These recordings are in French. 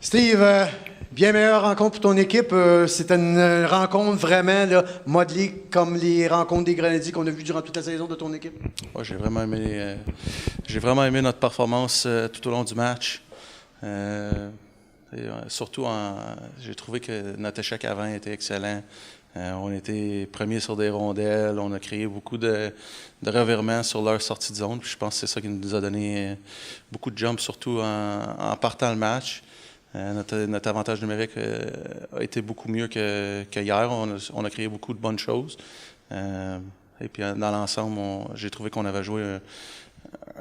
Steve, bien meilleure rencontre pour ton équipe. C'était une rencontre vraiment là, modelée comme les rencontres des Grenadiers qu'on a vues durant toute la saison de ton équipe. Ouais, j'ai vraiment aimé notre performance tout au long du match. Surtout, j'ai trouvé que notre échec avant était excellent. On était premiers sur des rondelles. On a créé beaucoup de revirements sur leur sortie de zone. Puis je pense que c'est ça qui nous a donné beaucoup de jumps, surtout en partant le match. Notre avantage numérique a été beaucoup mieux qu'hier. On a créé beaucoup de bonnes choses. Et puis dans l'ensemble, j'ai trouvé qu'on avait joué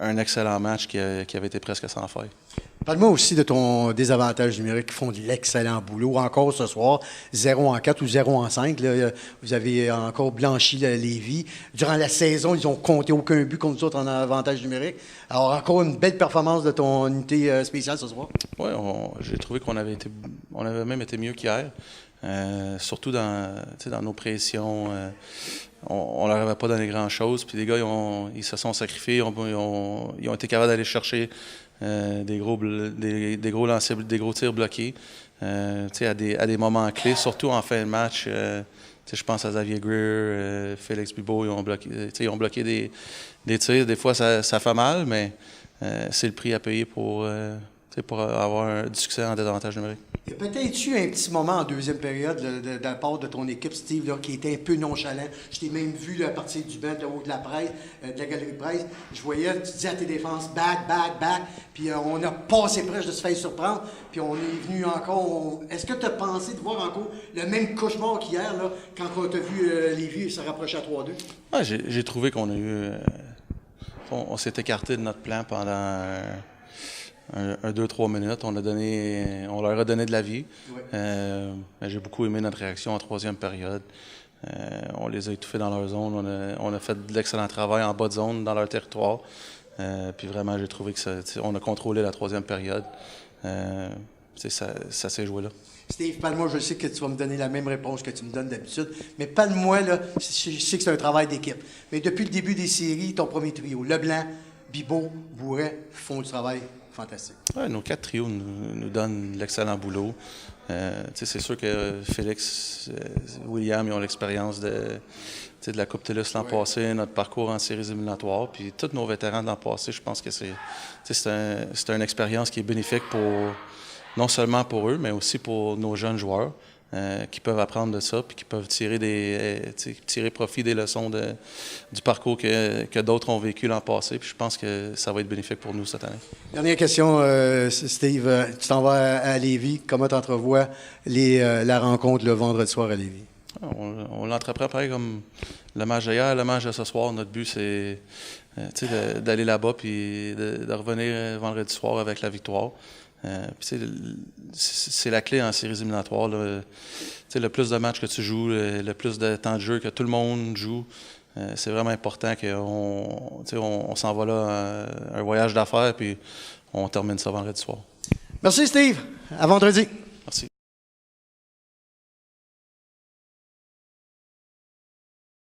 un excellent match qui avait été presque sans faille. Parle-moi aussi de ton désavantage numérique qui font de l'excellent boulot. Encore ce soir, 0-4 ou 0-5. Là, vous avez encore blanchi Lévis. Durant la saison, ils n'ont compté aucun but contre nous autres en avantage numérique. Alors, encore une belle performance de ton unité spéciale ce soir. Oui, j'ai trouvé qu'on avait même été mieux qu'hier. Surtout dans nos pressions. On leur avait pas donné grand-chose. Puis les gars, ils se sont sacrifiés. Ils ont été capables d'aller chercher des gros lancers, des gros tirs bloqués. À des moments clés, surtout en fin de match. Je pense à Xavier Greer, Félix Bibeau, ils ont bloqué des tirs. Des fois, ça fait mal, mais c'est le prix à payer pour avoir du succès en désavantage numérique. Il y a peut-être eu un petit moment en deuxième période de la part de ton équipe, Steve, là, qui était un peu nonchalant. Je t'ai même vu là, à partir du banc de haut de la presse, de la galerie de presse. Je voyais, tu disais à tes défenses, back, back, back. Puis on a passé proche de se faire surprendre. Puis on est venu encore. Est-ce que tu as pensé de voir encore le même cauchemar qu'hier, là, quand on t'a vu Lévis se rapprocher à 3-2? Ouais, j'ai trouvé qu'on a eu. On s'est écarté de notre plan pendant. 2-3 minutes. On leur a donné de la vie. Oui. J'ai beaucoup aimé notre réaction en troisième période. On les a étouffés dans leur zone. On a fait de l'excellent travail en bas de zone dans leur territoire. Puis vraiment, j'ai trouvé on a contrôlé la troisième période. Ça s'est joué là. Steve, parle-moi, je sais que tu vas me donner la même réponse que tu me donnes d'habitude, mais parle-moi, là, je sais que c'est un travail d'équipe. Mais depuis le début des séries, ton premier trio, Leblanc, Bibeau, Bourret, font du travail fantastique. Ouais, nos 4 trios nous donnent l'excellent boulot. C'est sûr que Félix, William, ils ont l'expérience de la Coupe TELUS l'an passé, notre parcours en séries éliminatoires. Puis tous nos vétérans de l'an passé, je pense que c'est une expérience qui est bénéfique non seulement pour eux, mais aussi pour nos jeunes joueurs qui peuvent apprendre de ça puis qui peuvent tirer profit des leçons du parcours que d'autres ont vécu l'an passé. Puis je pense que ça va être bénéfique pour nous cette année. Dernière question, Steve. Tu t'en vas à Lévis. Comment tu entrevois la rencontre le vendredi soir à Lévis? On l'entreprend pareil comme le match d'hier, le match de ce soir. Notre but, c'est d'aller là-bas puis de revenir vendredi soir avec la victoire. C'est la clé en séries éliminatoires. Le plus de matchs que tu joues, le plus de temps de jeu que tout le monde joue, c'est vraiment important qu'on s'en va là un voyage d'affaires puis on termine ça vendredi soir. Merci Steve. À vendredi.